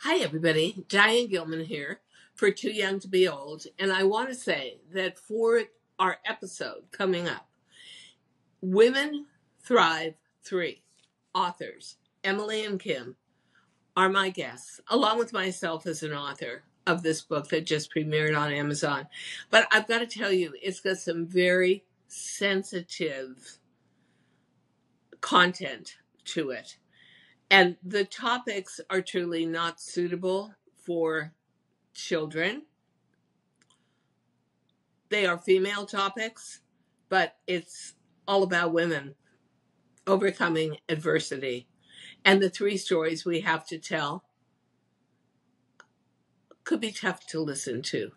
Hi, everybody. Diane Gilman here for Too Young to Be Old. And I want to say that for our episode coming up, Women Thrive 3 authors, Emily and Kim, are my guests, along with myself as an author of this book that just premiered on Amazon. But I've got to tell you, it's got some very sensitive content to it. And the topics are truly not suitable for children. They are female topics, but it's all about women overcoming adversity. And the 3 stories we have to tell could be tough to listen to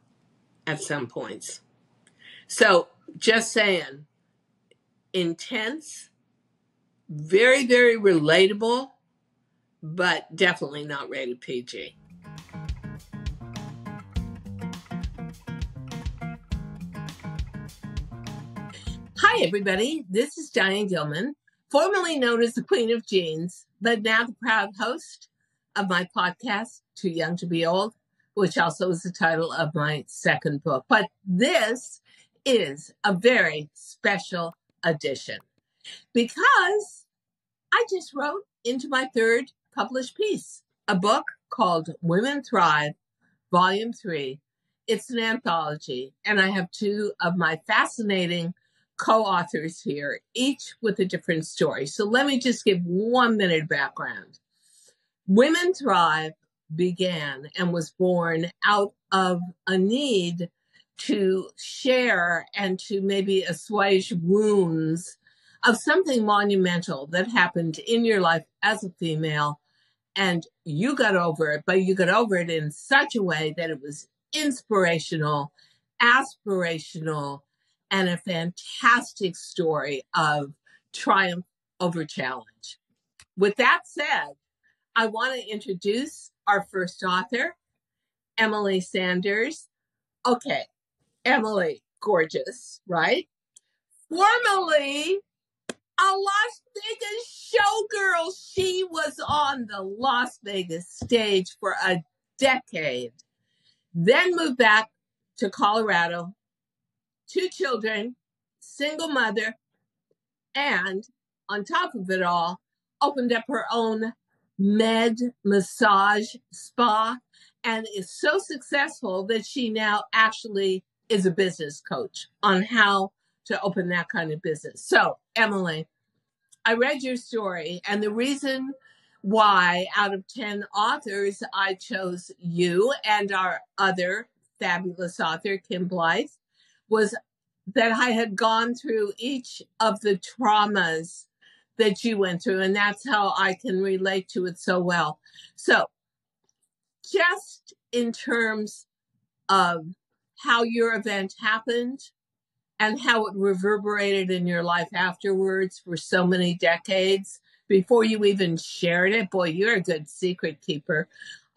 at some points. So just saying, intense, very, very relatable, but definitely not rated PG. Hi, everybody. This is Diane Gilman, formerly known as the Queen of Jeans, but now the proud host of my podcast, Too Young to Be Old, which also is the title of my second book. But this is a very special edition because I just wrote into my 3rd published piece, a book called Women Thrive, Volume 3. It's an anthology, and I have 2 of my fascinating co-authors here, each with a different story. So let me just give 1 minute background. Women Thrive began and was born out of a need to share and to maybe assuage wounds of something monumental that happened in your life as a female, and you got over it, but you got over it in such a way that it was inspirational, aspirational, and a fantastic story of triumph over challenge. With that said, I want to introduce our first author, Emily Sanders. Okay, Emily, gorgeous, right? Formerly a Las Vegas showgirl. She was on the Las Vegas stage for a decade, then moved back to Colorado, 2 children, single mother, and on top of it all, opened up her own massage spa and is so successful that she now actually is a business coach on how to open that kind of business. So, Emily, I read your story, and the reason why out of 10 authors, I chose you and our other fabulous author, Kim Blythe, was that I had gone through each of the traumas that you went through, and that's how I can relate to it so well. So just in terms of how your event happened and how it reverberated in your life afterwards for so many decades before you even shared it. Boy, you're a good secret keeper.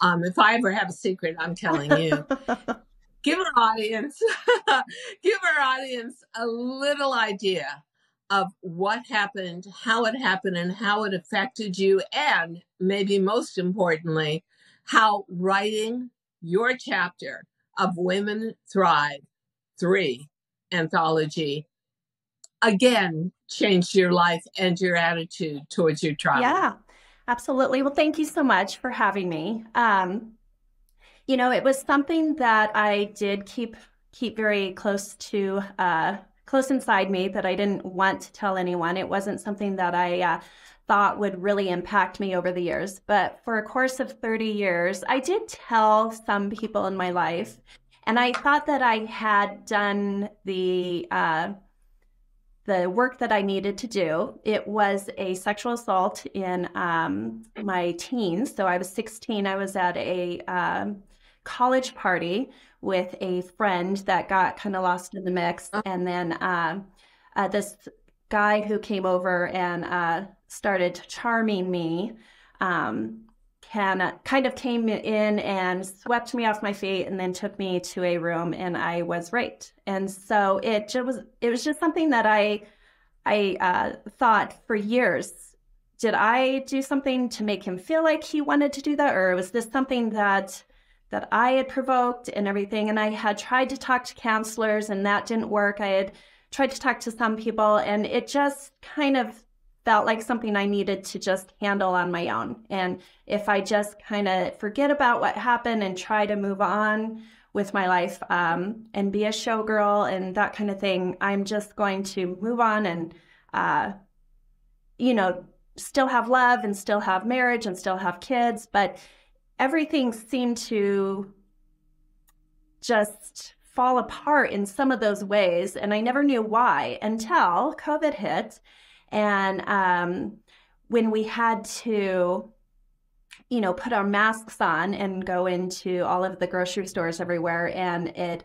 If I ever have a secret, I'm telling you. Give our audience a little idea of what happened, how it happened, and how it affected you, and maybe most importantly, how writing your chapter of Women Thrive 3 anthology again changed your life and your attitude towards your trauma. Yeah, absolutely. Well, thank you so much for having me. You know, it was something that I did keep very close to, close inside me, that I didn't want to tell anyone. It wasn't something that I thought would really impact me over the years. But for a course of 30 years, I did tell some people in my life, and I thought that I had done the work that I needed to do. It was a sexual assault in my teens. So I was 16. I was at a college party with a friend that got kind of lost in the mix. And then this guy who came over and started charming me kind of came in and swept me off my feet and then took me to a room, and I was raped. And so it was just something that I thought for years did I do something to make him feel like he wanted to do that? Or was this something that I had provoked and everything? And I had tried to talk to counselors and that didn't work. I had tried to talk to some people and it just kind of felt like something I needed to just handle on my own. And if I just kind of forget about what happened and try to move on with my life and be a showgirl and that kind of thing, I'm just going to move on and, still have love and still have marriage and still have kids. But everything seemed to just fall apart in some of those ways. And I never knew why until COVID hit. And when we had to, put our masks on and go into all of the grocery stores everywhere. And it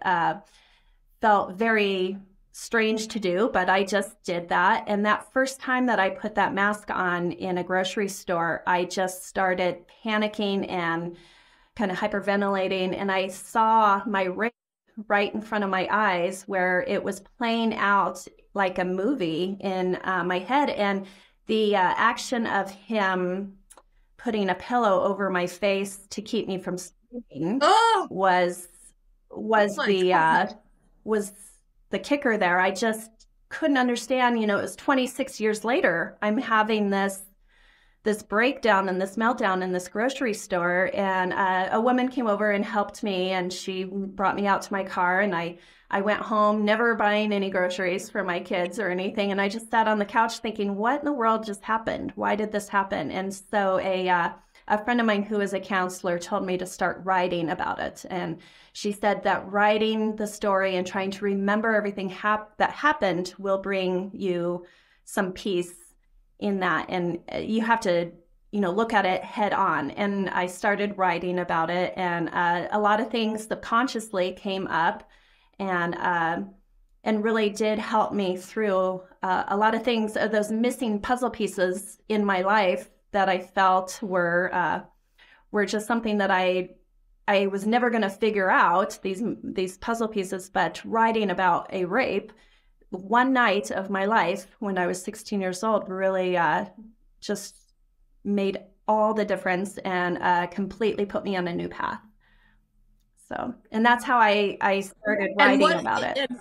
felt very strange to do, but I just did that. And that first time that I put that mask on in a grocery store, I just started panicking and kind of hyperventilating. And I saw my rape right in front of my eyes where it was playing out like a movie in my head. And the action of him putting a pillow over my face to keep me from screaming was the kicker there. I just couldn't understand, it was 26 years later, I'm having this breakdown and this meltdown in this grocery store. And a woman came over and helped me and she brought me out to my car and I went home, never buying any groceries for my kids or anything. And I just sat on the couch thinking, what in the world just happened? Why did this happen? And so a friend of mine who is a counselor told me to start writing about it. And she said that writing the story and trying to remember everything that happened will bring you some peace in that. And you have to, look at it head on. And I started writing about it and a lot of things subconsciously came up and really did help me through a lot of things, those missing puzzle pieces in my life that I felt were just something that I was never going to figure out, these puzzle pieces. But writing about a rape one night of my life when I was 16 years old really just made all the difference and completely put me on a new path. So, and that's how I started writing about it.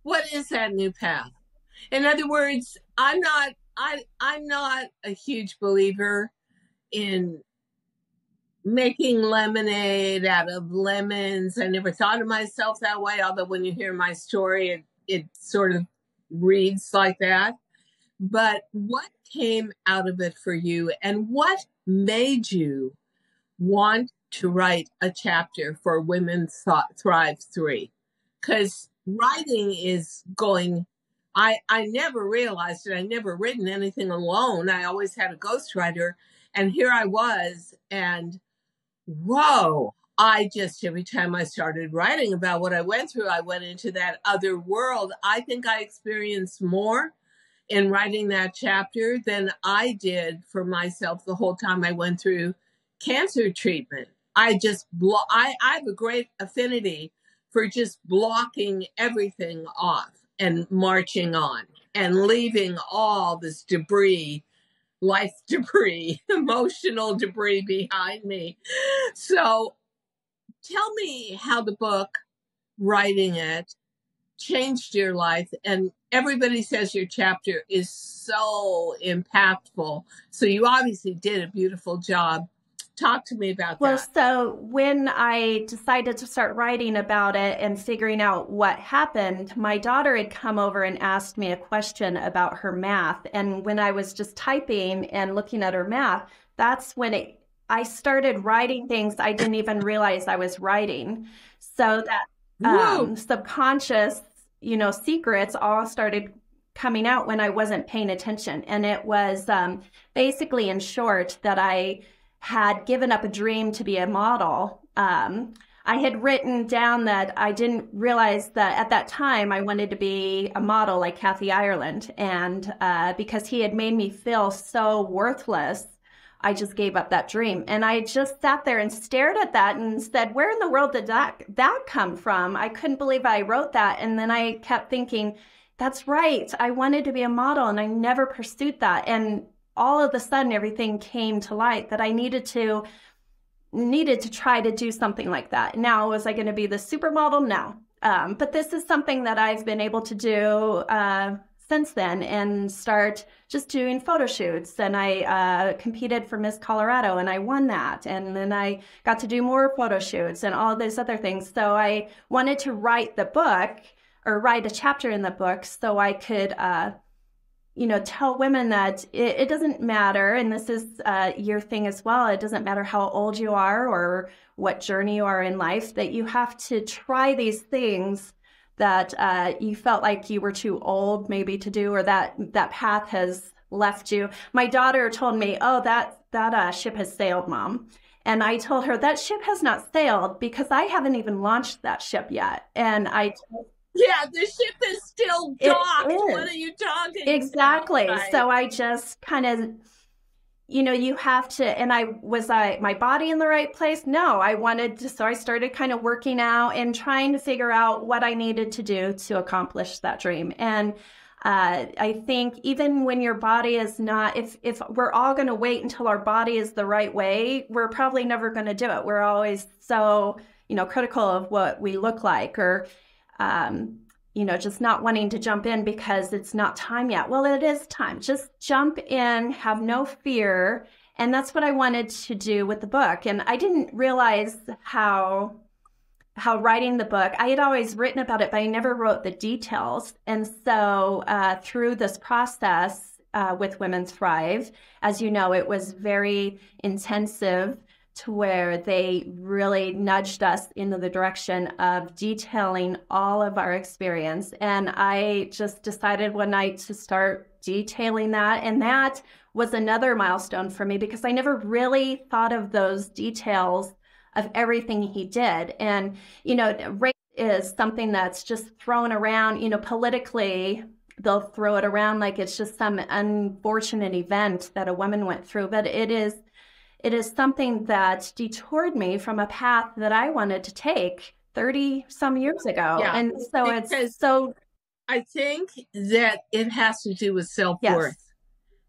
What is that new path? In other words, I'm not a huge believer in making lemonade out of lemons. I never thought of myself that way, although when you hear my story, it sort of reads like that. But what came out of it for you and what made you want to write a chapter for Women Thrive 3? Because writing is going, I never realized it. I never written anything alone. I always had a ghostwriter. And here I was, and whoa, every time I started writing about what I went through, I went into that other world. I think I experienced more in writing that chapter than I did for myself the whole time I went through cancer treatment. I have a great affinity for just blocking everything off and marching on and leaving all this debris, life debris, emotional debris behind me. So tell me how the book, writing it, changed your life. And everybody says your chapter is so impactful. So you obviously did a beautiful job. Talk to me about that. Well, so when I decided to start writing about it and figuring out what happened, my daughter had come over and asked me a question about her math. And when I was just typing and looking at her math, that's when I started writing things I didn't even realize I was writing. So that subconscious, secrets all started coming out when I wasn't paying attention. And it was basically, in short, that I had given up a dream to be a model. I had written down that I didn't realize that at that time I wanted to be a model like Kathy Ireland. And because he had made me feel so worthless, I just gave up that dream. And I just sat there and stared at that and said, where in the world did that come from? I couldn't believe I wrote that. And then I kept thinking, that's right. I wanted to be a model and I never pursued that. And all of a sudden everything came to light that I needed to try to do something like that. Now, was I going to be the supermodel? No. But this is something that I've been able to do since then, and start just doing photo shoots. And I competed for Miss Colorado and I won that. And then I got to do more photo shoots and all those other things. So I wanted to write the book, or write a chapter in the book, so I could tell women that it doesn't matter, and this is your thing as well, it doesn't matter how old you are or what journey you are in life, that you have to try these things that you felt like you were too old maybe to do, or that path has left you. My daughter told me, oh, that ship has sailed, Mom. And I told her that ship has not sailed because I haven't even launched that ship yet. And yeah, the ship is still docked. What are you talking exactly about? So I just kind of, you have to, and my body in the right place? No, I wanted to, so I started kind of working out and trying to figure out what I needed to do to accomplish that dream. And I think even when your body is not, if we're all going to wait until our body is the right way, we're probably never going to do it. We're always so, critical of what we look like, or just not wanting to jump in because it's not time yet. Well, it is time. Just jump in, have no fear. And that's what I wanted to do with the book. And I didn't realize how writing the book, I had always written about it, but I never wrote the details. And so through this process with Women Thrive, as you know, it was very intensive, to where they really nudged us into the direction of detailing all of our experience. And I just decided one night to start detailing that. And that was another milestone for me, because I never really thought of those details of everything he did. And, rape is something that's just thrown around, politically. They'll throw it around like it's just some unfortunate event that a woman went through, but it is something that detoured me from a path that I wanted to take 30 some years ago. Yeah, and so it's so. I think that it has to do with self-worth. Yes.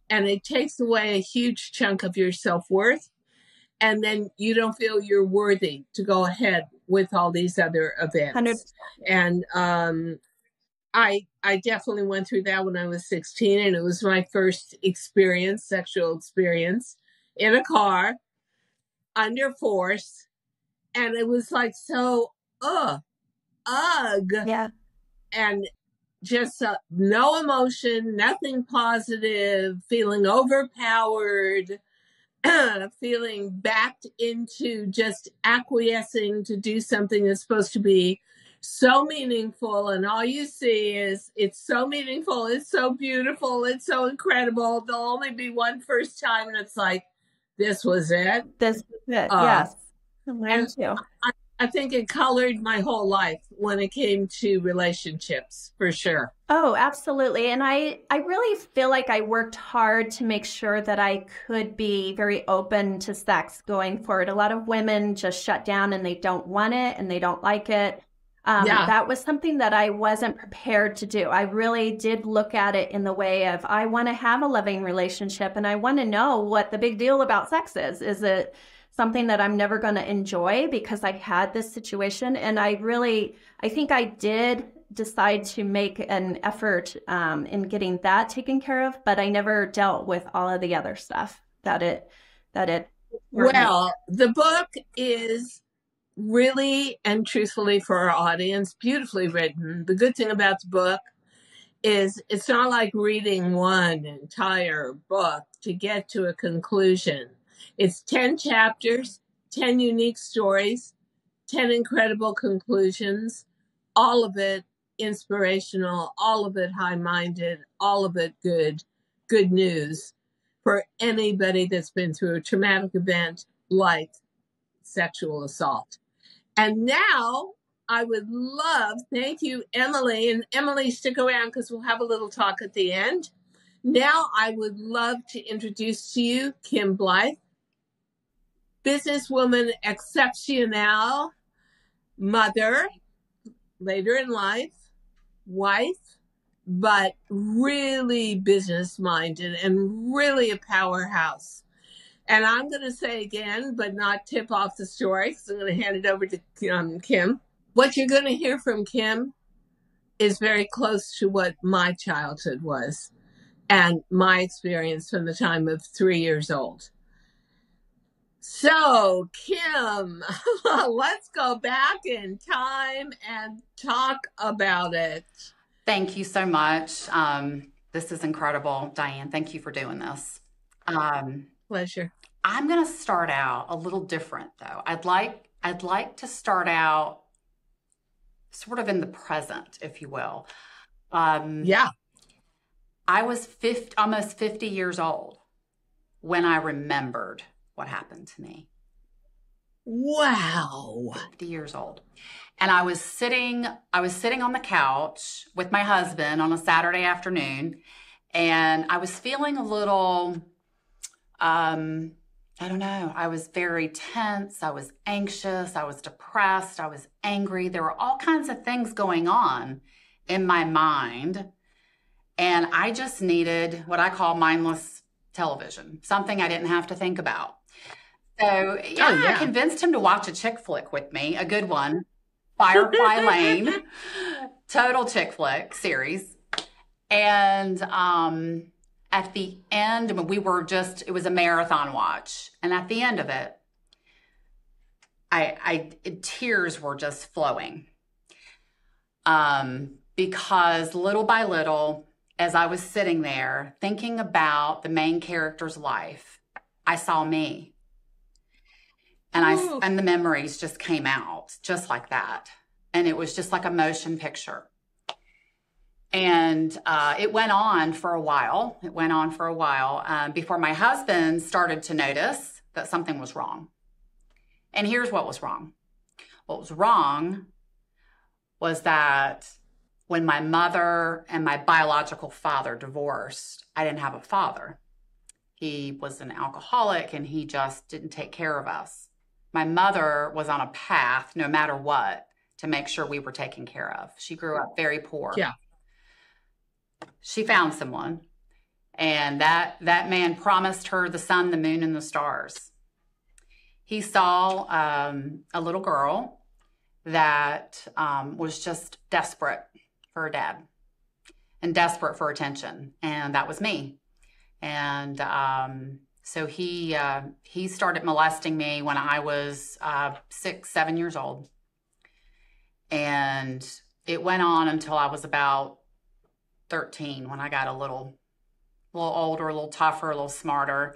And it takes away a huge chunk of your self-worth. And then you don't feel you're worthy to go ahead with all these other events. 100%. And I definitely went through that when I was 16, and it was my first sexual experience, in a car, under force. And it was like, so, ugh. Yeah. And just no emotion, nothing positive, feeling overpowered, feeling backed into just acquiescing to do something that's supposed to be so meaningful. And all you see is, it's so meaningful, it's so beautiful, it's so incredible. There'll only be one first time, and it's like, this was it. This was it. Yes. And too. I think it colored my whole life when it came to relationships, for sure. Oh, absolutely. And I really feel like I worked hard to make sure that I could be very open to sex going forward. A lot of women just shut down, and they don't want it and they don't like it. That was something that I wasn't prepared to do. I really did look at it in the way of, I want to have a loving relationship, and I want to know what the big deal about sex is. Is it something that I'm never going to enjoy because I had this situation? And I think I did decide to make an effort in getting that taken care of, but I never dealt with all of the other stuff that it. Well, the book is really and truthfully, for our audience, beautifully written. The good thing about the book is it's not like reading one entire book to get to a conclusion. It's 10 chapters, 10 unique stories, 10 incredible conclusions, all of it inspirational, all of it high-minded, all of it good news for anybody that's been through a traumatic event like sexual assault. And now I would love, thank you, Emily. And Emily, stick around because we'll have a little talk at the end. Now I would love to introduce to you Kim Blythe, businesswoman exceptional, mother, later in life, wife, but really business minded and really a powerhouse. And I'm going to say again, but not tip off the story, because I'm going to hand it over to Kim. What you're going to hear from Kim is very close to what my childhood was and my experience from the time of 3 years old. So, Kim, let's go back in time and talk about it. Thank you so much. This is incredible, Diane. Thank you for doing this. Pleasure. I'm going to start out a little different, though. I'd like to start out sort of in the present, if you will. Yeah. I was almost 50 years old when I remembered what happened to me. Wow. 50 years old. And I was sitting on the couch with my husband on a Saturday afternoon, and I was feeling a little, I don't know, I was very tense. I was anxious. I was depressed. I was angry. There were all kinds of things going on in my mind. And I just needed what I call mindless television, something I didn't have to think about. So I convinced him to watch a chick flick with me, a good one, Firefly Lane, total chick flick series. And at the end, it was a marathon watch. And at the end of it, tears were just flowing. Because little by little, as I was sitting there thinking about the main character's life, I saw me. And the memories just came out just like that. And it was just like a motion picture. And it went on for a while. Before my husband started to notice that something was wrong. And here's what was wrong. What was wrong was that when my mother and my biological father divorced, I didn't have a father. He was an alcoholic and he just didn't take care of us. My mother was on a path, no matter what, to make sure we were taken care of. She grew up very poor. Yeah. She found someone, and that man promised her the sun, the moon, and the stars. He saw a little girl that was just desperate for her dad and desperate for attention, and that was me. And so he started molesting me when I was 6, 7 years old. And it went on until I was about 13, when I got a little older, a little tougher, a little smarter.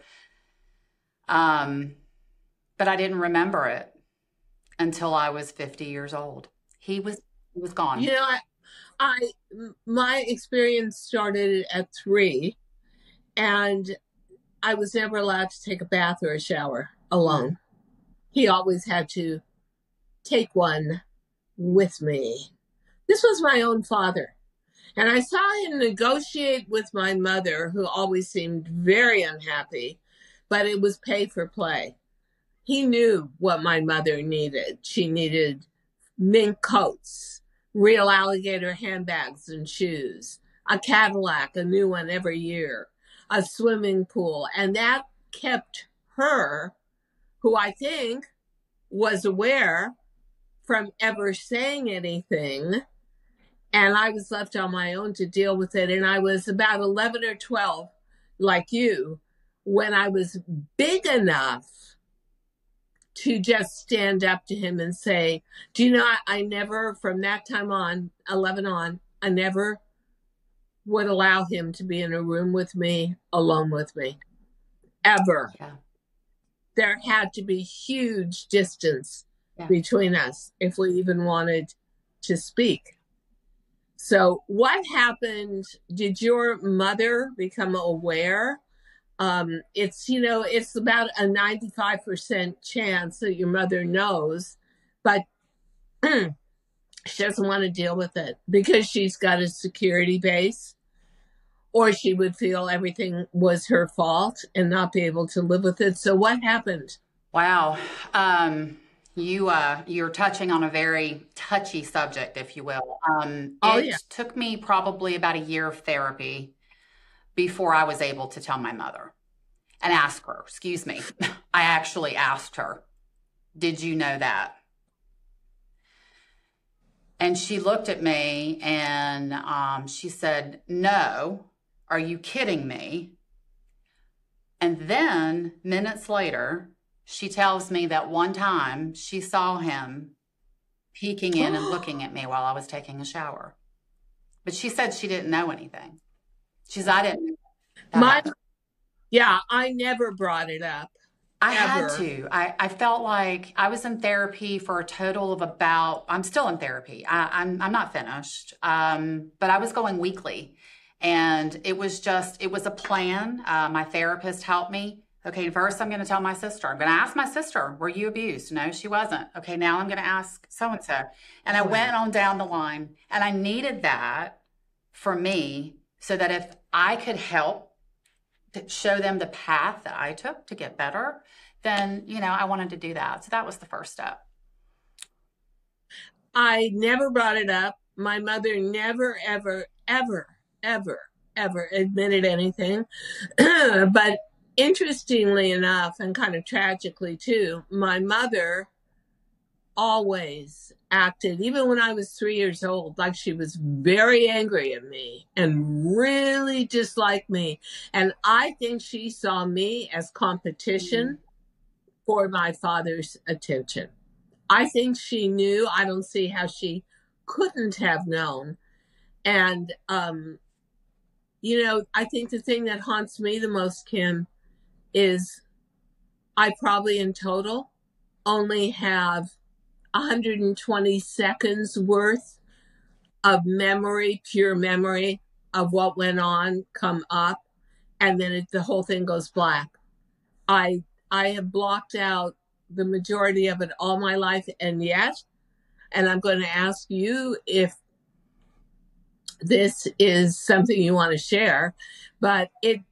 But I didn't remember it until I was 50 years old. He was gone. You know, my experience started at 3, and I was never allowed to take a bath or a shower alone. He always had to take one with me. This was my own father. And I saw him negotiate with my mother, who always seemed very unhappy, but it was pay for play. He knew what my mother needed. She needed mink coats, real alligator handbags and shoes, a Cadillac, a new one every year, a swimming pool. And that kept her, who I think was aware, from ever saying anything. And I was left on my own to deal with it. And I was about 11 or 12, like you, when I was big enough to just stand up to him and say, do you know, I never, from that time on, 11 on, I never would allow him to be in a room with me, alone with me, ever. Yeah. There had to be huge distance between us if we even wanted to speak. So what happened? Did your mother become aware? It's about a 95% chance that your mother knows, but she doesn't want to deal with it because she's got a security base, or she would feel everything was her fault and not be able to live with it. So what happened? Wow. You're touching on a very touchy subject, if you will. Oh, It yeah. took me probably about a year of therapy before I was able to tell my mother and ask her, excuse me. I actually asked her, did you know that? And she looked at me and she said, no, are you kidding me? And then minutes later, she tells me that one time she saw him peeking in and looking at me while I was taking a shower. But she said she didn't know anything. She said, I didn't know that happened. Yeah, I never brought it up. I had Ever. to. I felt like I was in therapy for a total of about, I'm still in therapy. I'm not finished. But I was going weekly. And it was a plan. My therapist helped me. Okay, first I'm going to tell my sister. I'm going to ask my sister, were you abused? No, she wasn't. Okay, now I'm going to ask so-and-so. And I went on down the line. And I needed that for me so that if I could help to show them the path that I took to get better, then, I wanted to do that. So that was the first step. I never brought it up. My mother never, ever, ever, ever, ever admitted anything. But interestingly enough, and kind of tragically too, my mother always acted, even when I was 3 years old, like she was very angry at me and really disliked me. And I think she saw me as competition for my father's attention. I think she knew. I don't see how she couldn't have known. And, I think the thing that haunts me the most, Kim, is I probably in total only have 120 seconds worth of memory, pure memory of what went on come up, and then the whole thing goes black. I have blocked out the majority of it all my life, and I'm going to ask you if this is something you want to share, but it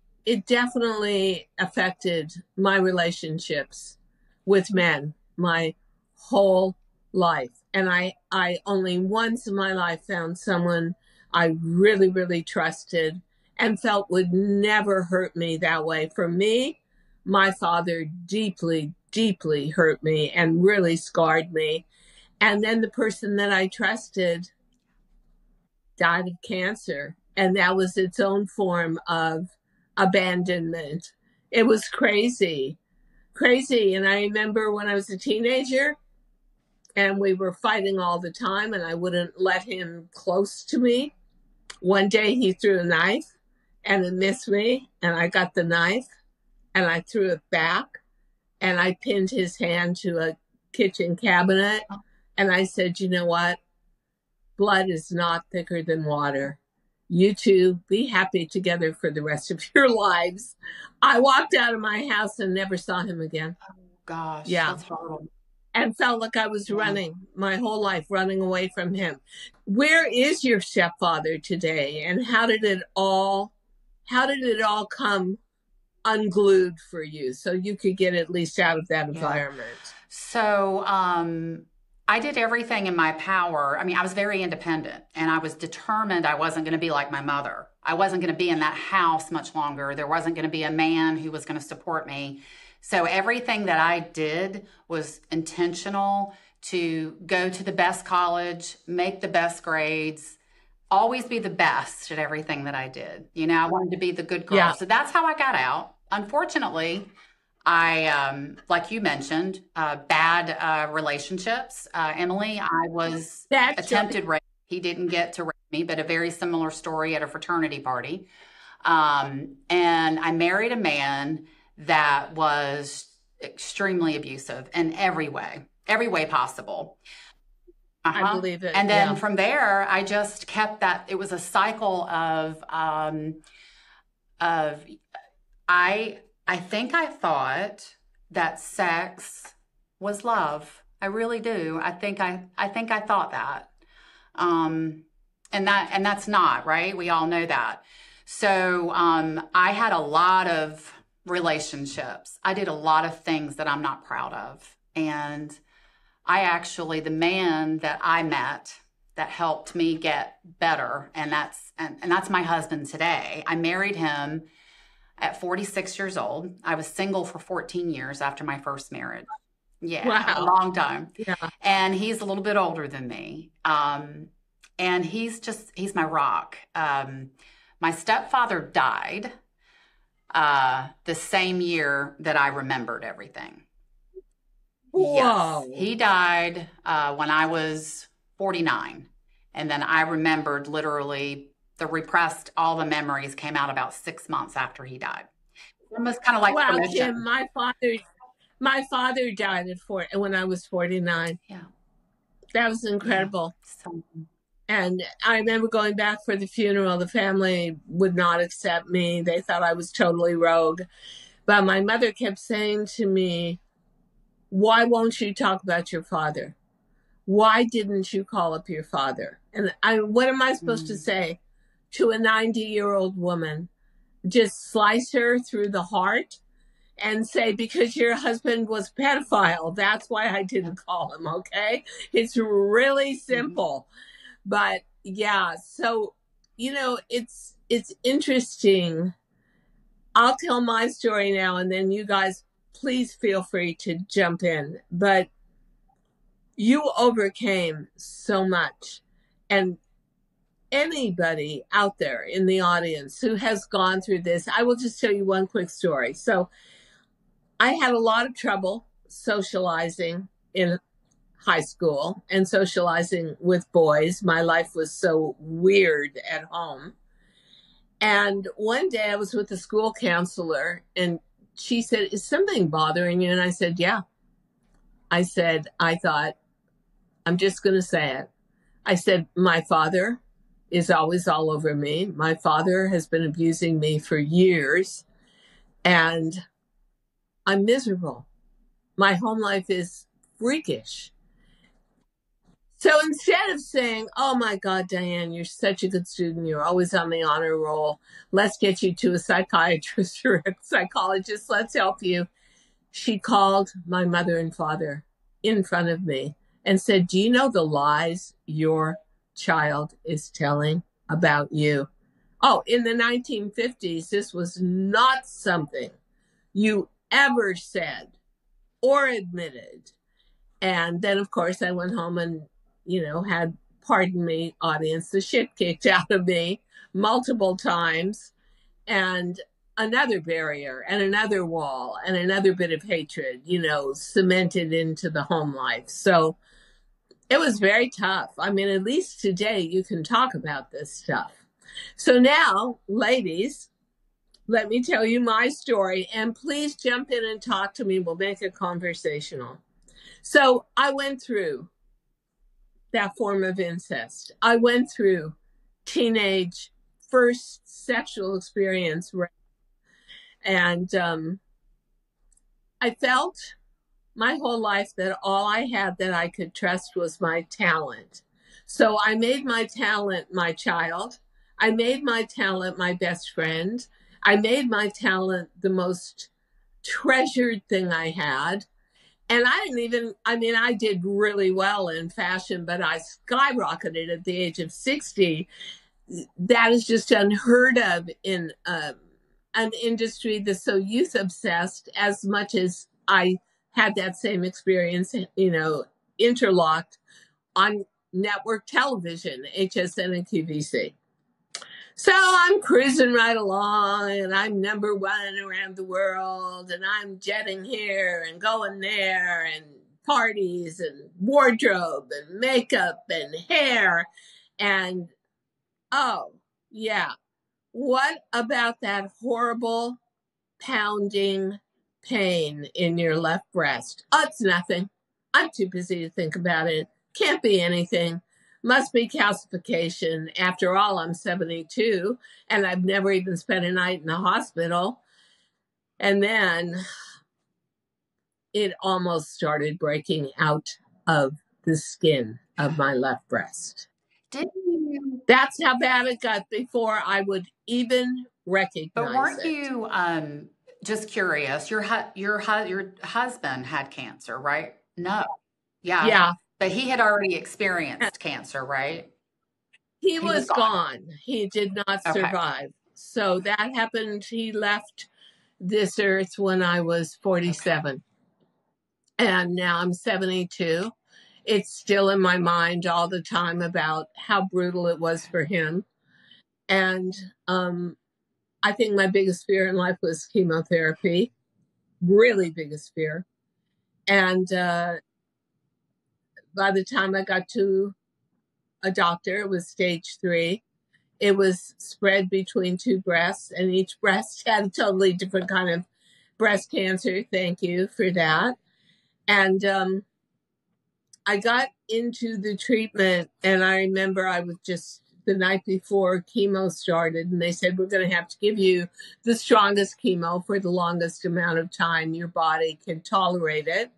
definitely affected my relationships with men my whole life. And I only once in my life found someone I really, really trusted and felt would never hurt me that way. For me, my father deeply, deeply hurt me and really scarred me. And then the person that I trusted died of cancer. And that was its own form of abandonment. It was crazy, crazy. And I remember when I was a teenager and we were fighting all the time and I wouldn't let him close to me. One day he threw a knife and it missed me, and I got the knife and I threw it back and I pinned his hand to a kitchen cabinet. And I said, you know what? Blood is not thicker than water. You two be happy together for the rest of your lives. I walked out of my house and never saw him again. Oh, gosh. Yeah. That's horrible. And felt like I was running my whole life, running away from him. Where is your stepfather today? And how did it all come unglued for you so you could get at least out of that environment? So, I did everything in my power. I mean, I was very independent and I was determined I wasn't going to be like my mother. I wasn't going to be in that house much longer. There wasn't going to be a man who was going to support me. So everything that I did was intentional to go to the best college, make the best grades, always be the best at everything that I did. I wanted to be the good girl. Yeah. So that's how I got out. Unfortunately, I, like you mentioned, bad relationships. Emily, I was attempted rape. He didn't get to rape me, but a very similar story at a fraternity party. And I married a man that was extremely abusive in every way possible. I believe it. And then from there, I just kept that. It was a cycle of I think I thought that sex was love. I really do. I think I thought that. And that's not, right? We all know that. So I had a lot of relationships. I did a lot of things that I'm not proud of. And the man that I met that helped me get better, and that's my husband today. I married him at 46 years old. I was single for 14 years after my first marriage. Yeah, a Wow. long time. Yeah. And he's a little bit older than me. And he's my rock. My stepfather died the same year that I remembered everything. Whoa. Yes, he died when I was 49. And then I remembered literally all the memories came out about 6 months after he died. Almost kind of like Well, permission. Kim, my father died when I was 49. Yeah. That was incredible. So, And I remember going back for the funeral. The family would not accept me. They thought I was totally rogue. But my mother kept saying to me, why won't you talk about your father? Why didn't you call up your father? And what am I supposed to say to a 90-year-old woman? Just slice her through the heart and say, because your husband was a pedophile, that's why I didn't call him, okay? It's really simple. But yeah, so, it's interesting. I'll tell my story now, and then you guys, please feel free to jump in. But you overcame so much. And anybody out there in the audience who has gone through this, I will just tell you one quick story. So I had a lot of trouble socializing in high school and socializing with boys. My life was so weird at home. And one day I was with a school counselor, and she said, is something bothering you? And I said, yeah. I said, I thought, I'm just going to say it. I said, my father is always all over me. My father has been abusing me for years, and I'm miserable. My home life is freakish. So instead of saying, oh my God, Diane, you're such a good student, you're always on the honor roll, let's get you to a psychiatrist or a psychologist, let's help you, she called my mother and father in front of me and said, do you know the lies your child is telling about you? Oh, in the 1950s, this was not something you ever said or admitted. And then, of course, I went home and, had, pardon me, audience, the shit kicked out of me multiple times. And another barrier and another wall and another bit of hatred, cemented into the home life. So it was very tough. I mean, at least today you can talk about this stuff. So now, ladies, let me tell you my story, and please jump in and talk to me. We'll make it conversational. So I went through that form of incest. I went through teenage first sexual experience. And I felt my whole life that all I had that I could trust was my talent. So I made my talent my child. I made my talent my best friend. I made my talent the most treasured thing I had. And I did really well in fashion, but I skyrocketed at the age of 60. That is just unheard of in an industry that's so youth obsessed, as much as I had that same experience, interlocked on network television, HSN and QVC. So I'm cruising right along, and I'm number one around the world, and I'm jetting here and going there, and parties and wardrobe and makeup and hair. And oh, yeah. What about that horrible pounding pain in your left breast? Oh, it's nothing. I'm too busy to think about it. Can't be anything. Must be calcification. After all, I'm 72, and I've never even spent a night in the hospital. And then it almost started breaking out of the skin of my left breast. That's how bad it got before I would even recognize it. But weren't you, just curious, your husband had cancer, right? No. Yeah. Yeah. But he had already experienced cancer, right? He He was was gone. gone. He did not Okay. survive. So that happened. He left this earth when I was Okay. 47. And now I'm 72. It's still in my mind all the time about how brutal it was for him. And I think my biggest fear in life was chemotherapy, really biggest fear. And by the time I got to a doctor, it was stage 3. It was spread between 2 breasts, and each breast had a totally different kind of breast cancer. Thank you for that. And I got into the treatment, and I remember I was just the night before chemo started, and they said, we're going to have to give you the strongest chemo for the longest amount of time your body can tolerate it.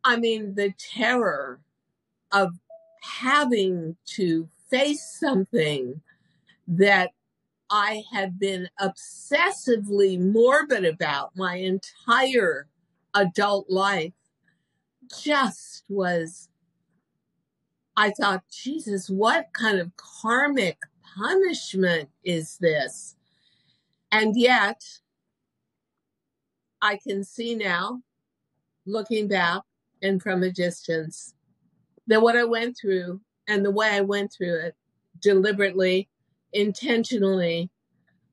I mean, the terror of having to face something that I had been obsessively morbid about my entire adult life just was, I thought, Jesus, what kind of karmic punishment is this? And yet, I can see now, looking back and from a distance, that what I went through and the way I went through it deliberately, intentionally,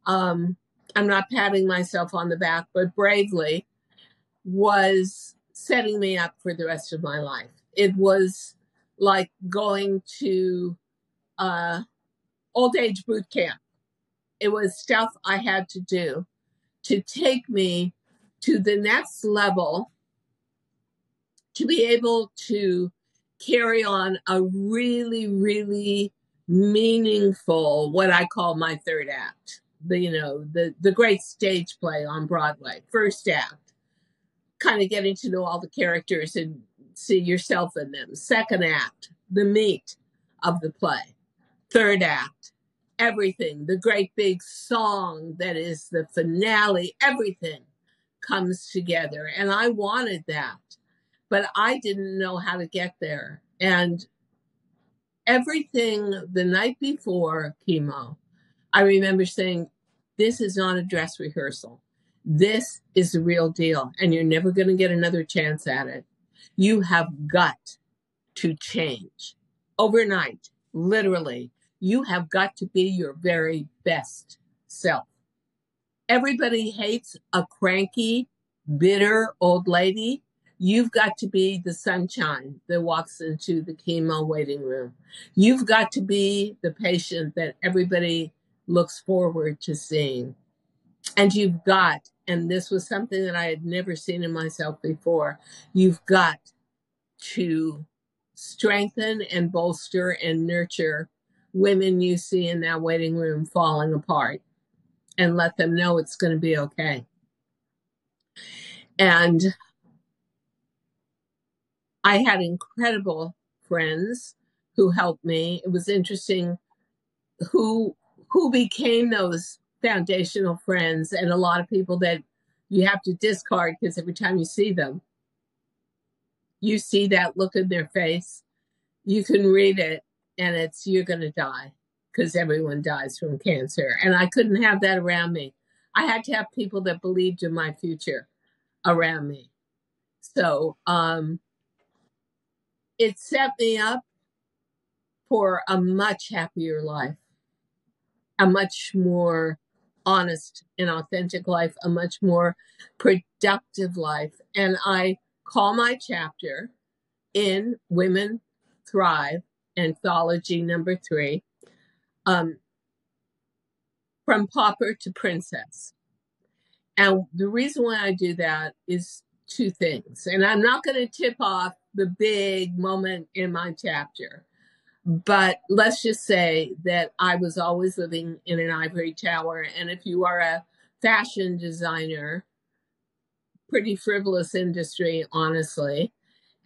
I'm not patting myself on the back, but bravely, was setting me up for the rest of my life. It was like going to old age boot camp. It was stuff I had to do to take me to the next level, to be able to carry on a really, really meaningful, what I call my third act, the great stage play on Broadway. First act, kind of getting to know all the characters and see yourself in them. Second act, the meat of the play. Third act, everything, the great big song that is the finale, everything comes together. And I wanted that, but I didn't know how to get there. And everything the night before chemo, I remember saying, this is not a dress rehearsal. This is the real deal, and you're never going to get another chance at it. You have got to change overnight, literally. You have got to be your very best self. Everybody hates a cranky, bitter old lady. You've got to be the sunshine that walks into the chemo waiting room. You've got to be the patient that everybody looks forward to seeing. And you've got, and this was something that I had never seen in myself before, you've got to strengthen and bolster and nurture women you see in that waiting room falling apart and let them know it's going to be okay. And I had incredible friends who helped me. It was interesting who became those foundational friends, and a lot of people that you have to discard because every time you see them, you see that look in their face. You can read it, and it's, you're going to die, because everyone dies from cancer. And I couldn't have that around me. I had to have people that believed in my future around me. So it set me up for a much happier life, a much more honest and authentic life, a much more productive life. And I call my chapter in Women Thrive, anthology number 3, From Pauper to Princess. And the reason why I do that is 2 things. And I'm not going to tip off the big moment in my chapter, but let's just say that I was always living in an ivory tower. And if you are a fashion designer, pretty frivolous industry, honestly,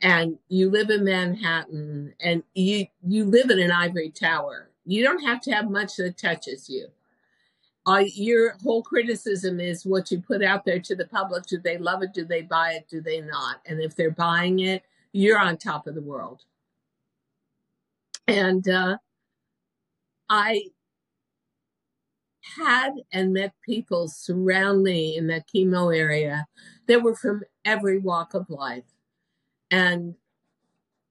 and you live in Manhattan and you live in an ivory tower, you don't have to have much that touches you. Your whole criticism is what you put out there to the public. Do they love it? Do they buy it? Do they not? And if they're buying it, you're on top of the world. And I had and met people surround me in that chemo area that were from every walk of life. And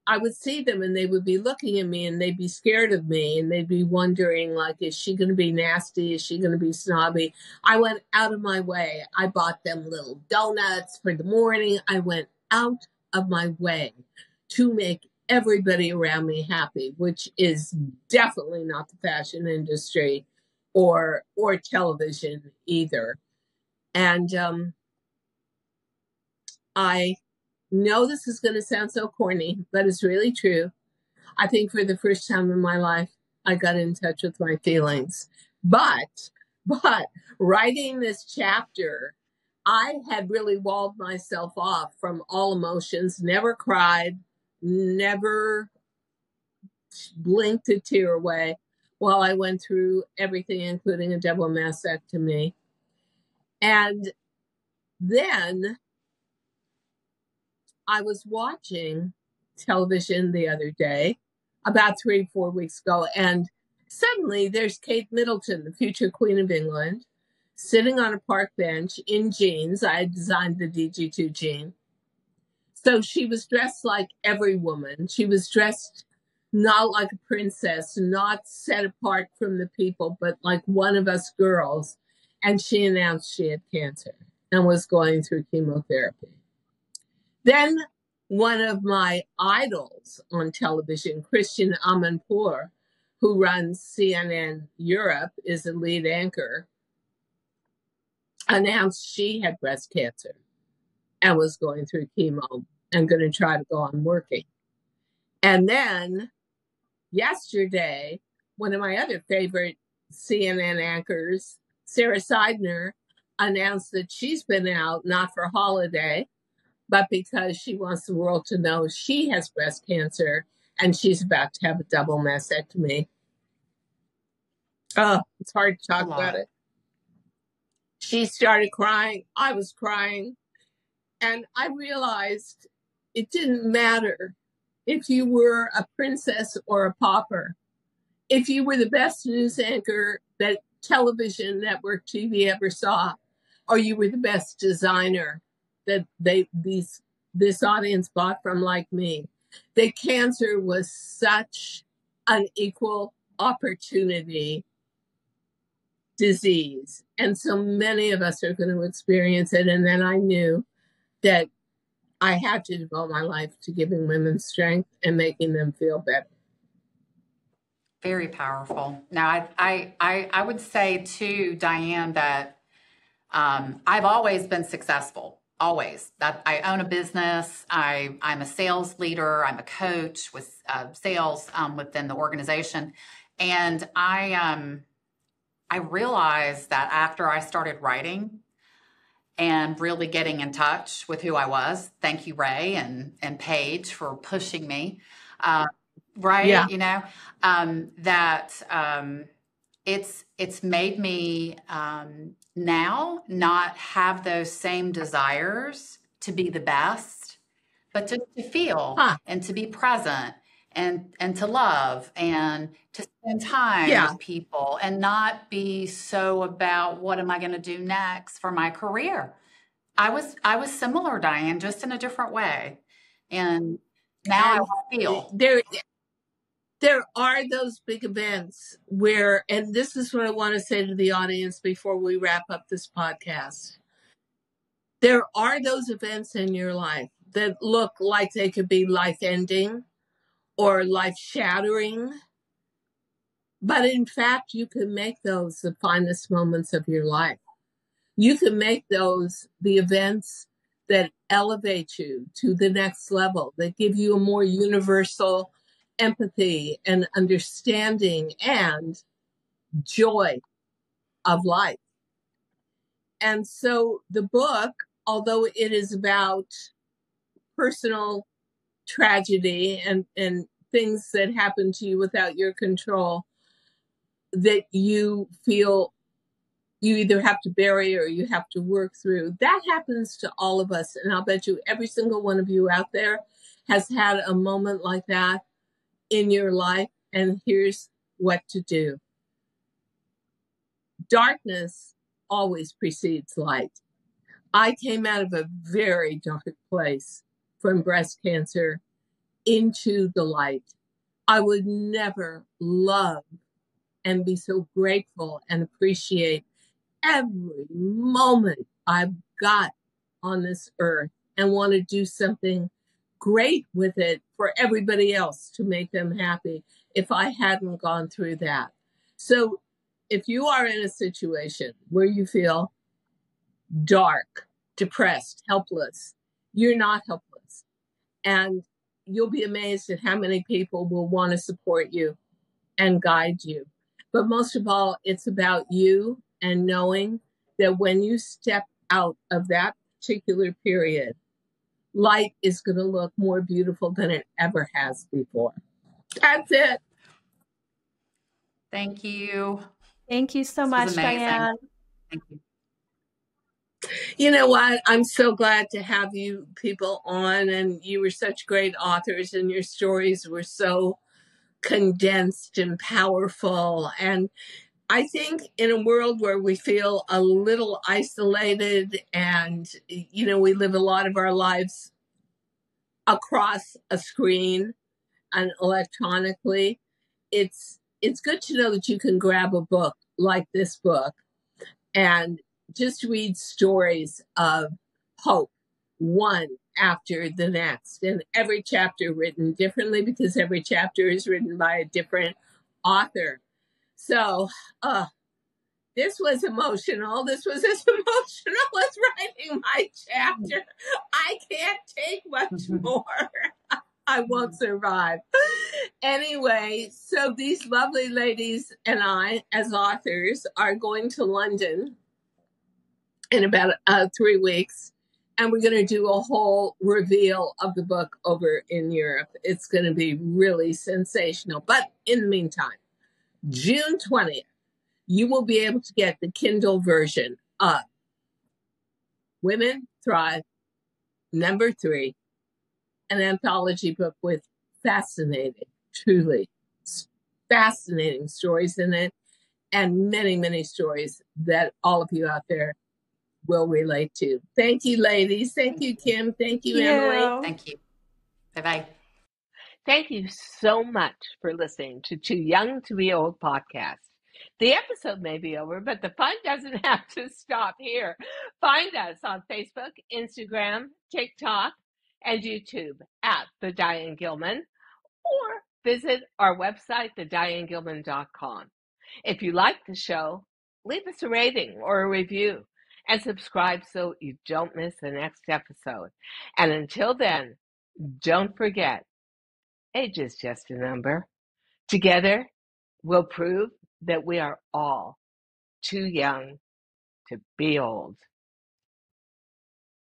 I would see them and they would be looking at me and they'd be scared of me and they'd be wondering, like, is she going to be nasty? Is she going to be snobby? I went out of my way. I bought them little donuts for the morning. I went out of my way to make everybody around me happy, which is definitely not the fashion industry or television either. And I know this is going to sound so corny, but it's really true. I think for the first time in my life, I got in touch with my feelings. But writing this chapter, I had really walled myself off from all emotions, never cried, never blinked a tear away while I went through everything, including a double mastectomy. And then I was watching television the other day, about 3-4 weeks ago, and suddenly there's Kate Middleton, the future Queen of England, sitting on a park bench in jeans. I designed the DG2 jean. So she was dressed like every woman. She was dressed not like a princess, not set apart from the people, but like one of us girls. And she announced she had cancer and was going through chemotherapy. Then one of my idols on television, Christian Amanpour, who runs CNN Europe, is a lead anchor, announced she had breast cancer and was going through chemo and going to try to go on working. And then yesterday, one of my other favorite CNN anchors, Sarah Seidner, announced that she's been out, not for holiday, but because she wants the world to know she has breast cancer and she's about to have a double mastectomy. Oh, it's hard to talk about it. She started crying. I was crying. And I realized it didn't matter if you were a princess or a pauper. If you were the best news anchor that television network TV ever saw, or you were the best designer that this audience bought from, like me, that cancer was such an equal opportunity disease. And so many of us are going to experience it. And then I knew that I had to devote my life to giving women strength and making them feel better. Very powerful. Now, I would say too, Diane, that I've always been successful. Always. That I own a business. I'm a sales leader. I'm a coach with sales within the organization, and I realized that after I started writing and really getting in touch with who I was. Thank you, Ray and Paige, for pushing me. Right? Yeah. You know, it's made me now not have those same desires to be the best, but just to feel and to be present and to love and to spend time with people and not be so about what am I going to do next for my career. I was similar, Diane, just in a different way. And now I feel there are those big events where, and this is what I want to say to the audience before we wrap up this podcast. There are those events in your life that look like they could be life-ending or life-shattering. But in fact, you can make those the finest moments of your life. You can make those the events that elevate you to the next level, that give you a more universal empathy and understanding and joy of life. And so the book, although it is about personal tragedy and things that happen to you without your control, that you feel you either have to bury or you have to work through, that happens to all of us. And I'll bet you every single one of you out there has had a moment like that in your life, and here's what to do. Darkness always precedes light. I came out of a very dark place from breast cancer into the light. I would never love and be so grateful and appreciate every moment I've got on this earth and want to do something great with it for everybody else to make them happy if I hadn't gone through that. So if you are in a situation where you feel dark, depressed, helpless, you're not helpless. And you'll be amazed at how many people will want to support you and guide you. But most of all, it's about you and knowing that when you step out of that particular period, light is going to look more beautiful than it ever has before. That's it. Thank you. Thank you so This much, was amazing. Diane. Thank you. You know what? I'm so glad to have you people on, and you were such great authors, and your stories were so condensed and powerful. And I think in a world where we feel a little isolated and, you know, we live a lot of our lives across a screen and electronically, it's good to know that you can grab a book like this book and just read stories of hope, one after the next, and every chapter written differently because every chapter is written by a different author. So, this was emotional. This was as emotional as writing my chapter. I can't take much more. I won't survive. Anyway, so these lovely ladies and I, as authors, are going to London in about 3 weeks. And we're going to do a whole reveal of the book over in Europe. It's going to be really sensational. But in the meantime, June 20th, you will be able to get the Kindle version of Women Thrive, #3, an anthology book with fascinating, truly fascinating stories in it, and many, many stories that all of you out there will relate to. Thank you, ladies. Thank you, Kim. Thank you, Emily. Thank you. Bye-bye. Thank you so much for listening to Too Young to Be Old podcast. The episode may be over, but the fun doesn't have to stop here. Find us on Facebook, Instagram, TikTok, and YouTube at The Diane Gilman, or visit our website, thedianegilman.com. If you like the show, leave us a rating or a review and subscribe so you don't miss the next episode. And until then, don't forget, age is just a number. Together, we'll prove that we are all too young to be old.